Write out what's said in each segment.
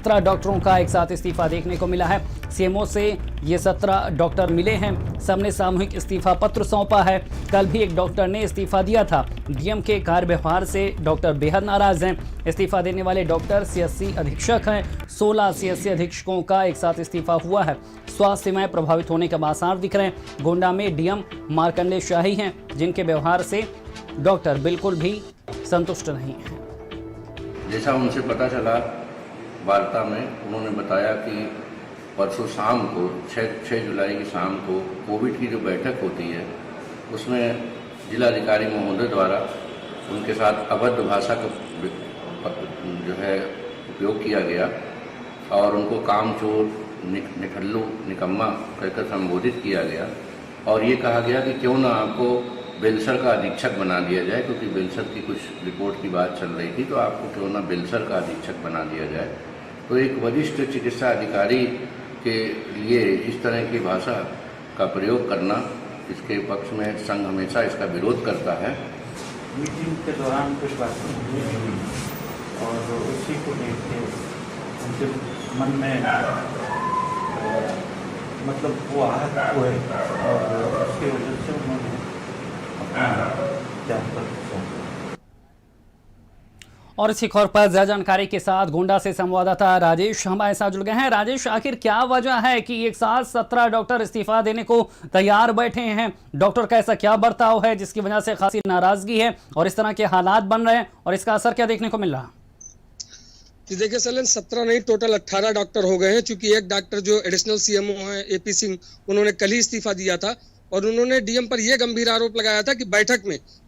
17 डॉक्टरों का एक साथ इस्तीफा देखने को मिला है। सीएमओ से ये 17 डॉक्टर मिले हैं, सबने सामूहिक इस्तीफा पत्र सौंपा है। कल भी एक डॉक्टर ने इस्तीफा दिया था। डीएम के कार्य व्यवहार से डॉक्टर बेहद नाराज हैं। इस्तीफा देने वाले डॉक्टर सीएससी अधीक्षक हैं। 16 सीएससी अधीक्षकों का एक साथ इस्तीफा हुआ है। स्वास्थ्य सेवाएं प्रभावित होने के आसार दिख रहे हैं। गोंडा में डीएम मार्कंडे शाही हैं, जिनके व्यवहार से डॉक्टर बिल्कुल भी संतुष्ट नहीं है। जैसा उनसे पता चला वार्ता में, उन्होंने बताया कि परसों शाम को 6 जुलाई की शाम को कोविड की जो बैठक होती है उसमें जिलाधिकारी महोदय द्वारा उनके साथ अभद्र भाषा का जो है उपयोग किया गया और उनको कामचोर, निठल्लू, निकम्मा कहकर संबोधित किया गया और ये कहा गया कि क्यों ना आपको बेलसर का अधीक्षक बना दिया जाए, क्योंकि बेलसर की कुछ रिपोर्ट की बात चल रही थी, तो आपको क्यों ना बेलसर का अधीक्षक बना दिया जाए। तो एक वरिष्ठ चिकित्सा अधिकारी के लिए इस तरह की भाषा का प्रयोग करना, इसके पक्ष में संघ हमेशा इसका विरोध करता है। मीटिंग के दौरान कुछ बातें हुई और उसी को लेकर उनके मन में मतलब वो आहत हुए और उसकी वजह से उन्होंने और इसी खबर पर ज्यादा जानकारी के साथ गोंडा से संवाददाता राजेश हमारे साथ जुड़ गए हैं। राजेश, आखिर क्या वजह है कि एक साथ 17 डॉक्टर इस्तीफा देने को तैयार बैठे हैं? डॉक्टर का ऐसा क्या बर्ताव है जिसकी वजह से खासी नाराजगी है और इस तरह के हालात बन रहे हैं और इसका असर क्या देखने को मिल रहा है? देखिए सलन 17 नहीं, टोटल 18 डॉक्टर हो गए हैं, क्योंकि एक डॉक्टर जो एडिशनल सीएमओ है एपी सिंह, उन्होंने कल ही इस्तीफा दिया था और उन्होंने डीएम पर यह गंभीर आरोप लगाया था कि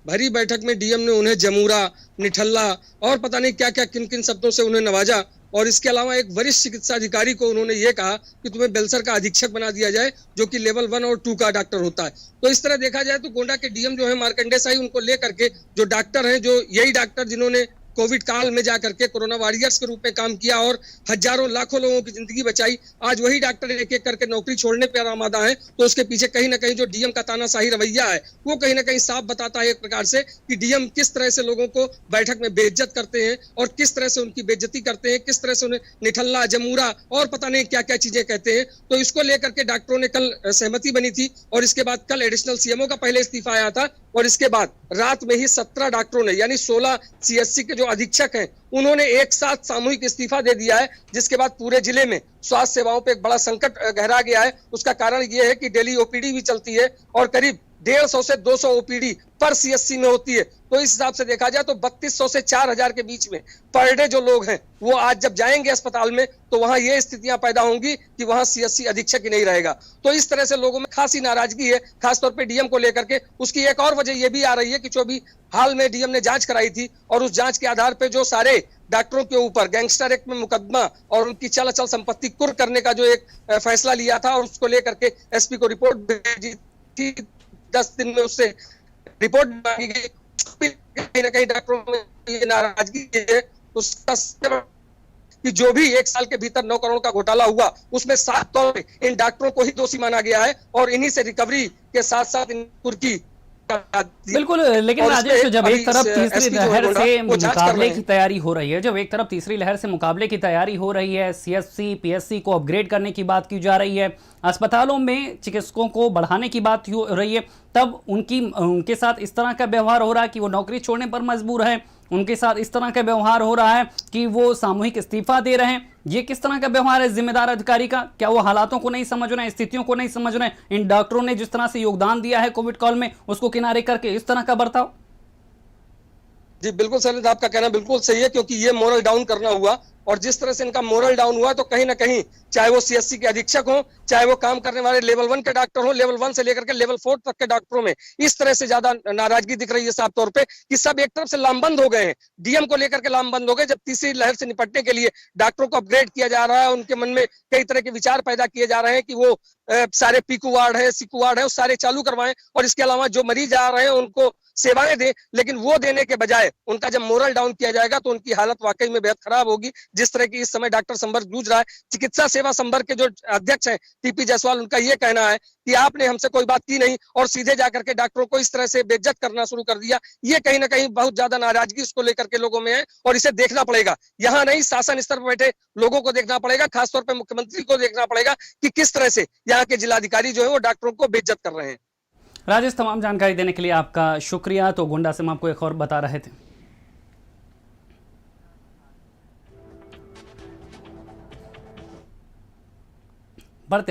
भरी बैठक में डीएम ने उन्हें जमूरा, निठल्ला और पता नहीं क्या क्या किन किन शब्दों से उन्हें नवाजा। और इसके अलावा एक वरिष्ठ चिकित्सा अधिकारी को उन्होंने ये कहा कि तुम्हें बेलसर का अधीक्षक बना दिया जाए, जो कि लेवल 1 और 2 का डॉक्टर होता है। तो इस तरह देखा जाए तो गोंडा के डीएम जो है मार्कंडे शाही, उनको लेकर के जो डॉक्टर हैं, जो यही डॉक्टर जिन्होंने कोविड काल में जाकर के कोरोना वॉरियर्स के रूप में काम किया और हजारों लाखों लोगों की जिंदगी बचाई, आज वही डॉक्टर एक एक करके नौकरी छोड़ने पर आमादा है। तो उसके पीछे कहीं ना कहीं जो डीएम का तानाशाही रवैया है वो कहीं ना कहीं साफ बताता है एक प्रकार से कि डीएम किस तरह से लोगों को बैठक में बेइज्जत करते हैं और किस तरह से उनकी बेइज्जती करते हैं, किस तरह से उन्हें निठल्ला, जमूरा और पता नहीं क्या क्या चीजें कहते हैं। तो इसको लेकर के डॉक्टरों ने कल सहमति बनी थी और इसके बाद कल एडिशनल सीएमओ का पहले इस्तीफा आया था और इसके बाद रात में ही 17 डॉक्टरों ने, यानी 16 सीएससी के जो अधीक्षक हैं, उन्होंने एक साथ सामूहिक इस्तीफा दे दिया है, जिसके बाद पूरे जिले में स्वास्थ्य सेवाओं पे एक बड़ा संकट गहरा गया है। उसका कारण यह है कि डेली ओपीडी भी चलती है और करीब 150 से 200 ओपीडी पर सीएससी में होती है। तो इस हिसाब से देखा जाए तो 3200 से 4000 के बीच में पर डे जो लोग हैं वो आज जब जाएंगे अस्पताल में तो वहां ये स्थितियां पैदा होंगी कि वहां सीएससी अधीक्षक ही नहीं रहेगा। तो इस तरह से लोगों में खासी नाराजगी है, खासतौर पे डीएम को लेकर के। उसकी एक और वजह ये भी आ रही है कि जो भी हाल में डीएम ने जांच कराई थी और उस जांच के आधार पर जो सारे डॉक्टरों के ऊपर गैंगस्टर एक्ट में मुकदमा और उनकी चल अचल संपत्ति कुर्क करने का जो एक फैसला लिया था और उसको लेकर के एसपी को रिपोर्ट भेजी थी, 10 दिन में उससे रिपोर्ट मांगी गई। कहीं ना कहीं डॉक्टरों में ये नाराजगी है उसका कि जो भी 1 साल के भीतर 9 करोड़ का घोटाला हुआ उसमें साफ तौर पे इन डॉक्टरों को ही दोषी माना गया है और इन्हीं से रिकवरी के साथ साथ इन कुर्की। बिल्कुल, लेकिन राजेश, जब एक तरफ तीसरी लहर से मुकाबले की तैयारी हो रही है, जब एक तरफ तीसरी लहर से मुकाबले की तैयारी हो रही है, सीएससी पीएससी को अपग्रेड करने की बात की जा रही है, अस्पतालों में चिकित्सकों को बढ़ाने की बात हो रही है, तब उनके साथ इस तरह का व्यवहार हो रहा है कि वो नौकरी छोड़ने पर मजबूर है, उनके साथ इस तरह का व्यवहार हो रहा है कि वो सामूहिक इस्तीफा दे रहे हैं। ये किस तरह का व्यवहार है जिम्मेदार अधिकारी का? क्या वो हालातों को नहीं समझ रहे हैं, स्थितियों को नहीं समझ रहे हैं? इन डॉक्टरों ने जिस तरह से योगदान दिया है कोविड काल में, उसको किनारे करके इस तरह का बर्ताव? जी बिल्कुल सर, आपका कहना बिल्कुल सही है, क्योंकि ये मोरल डाउन करना हुआ और जिस तरह से इनका मोरल डाउन हुआ तो कहीं ना कहीं चाहे वो सीएससी के अधीक्षक हो, चाहे वो काम करने वाले लेवल 1 के डॉक्टर हो, लेवल 1 से लेकर के लेवल 4 तक के डॉक्टरों में इस तरह से ज्यादा नाराजगी दिख रही है साफ तौर पे कि सब एक तरफ से लामबंद हो गए हैं, डीएम को लेकर के लामबंद हो गए। जब तीसरी लहर से निपटने के लिए डॉक्टरों को अपग्रेड किया जा रहा है, उनके मन में कई तरह के विचार पैदा किए जा रहे हैं कि वो सारे पीकू वार्ड है, सीकू वार्ड है, वो सारे चालू करवाएं और इसके अलावा जो मरीज आ रहे हैं उनको सेवाएं दें, लेकिन वो देने के बजाय उनका जब मोरल डाउन किया जाएगा तो उनकी हालत वाकई में बेहद खराब होगी। जिस तरह की इस समय डॉक्टर संवर्ग जूझ रहा है। चिकित्सा सेवा संवर्ग के जो अध्यक्ष हैं टीपी जायसवाल, उनका ये कहना है कि आपने हमसे कोई बात की नहीं और सीधे जाकर के डॉक्टरों को इस तरह से बेइज्जत करना शुरू कर दिया। ये कहीं ना कहीं बहुत ज्यादा नाराजगी उसको लेकर के लोगों में है और इसे देखना पड़ेगा। यहाँ नहीं, शासन स्तर पर बैठे लोगों को देखना पड़ेगा, खासतौर पर मुख्यमंत्री को देखना पड़ेगा कि किस तरह से यहाँ के जिलाधिकारी जो है वो डॉक्टरों को बेइज्जत कर रहे हैं। राजेश, तमाम जानकारी देने के लिए आपका शुक्रिया। तो गोंडा से हम आपको एक और बता रहे थे। बढ़ते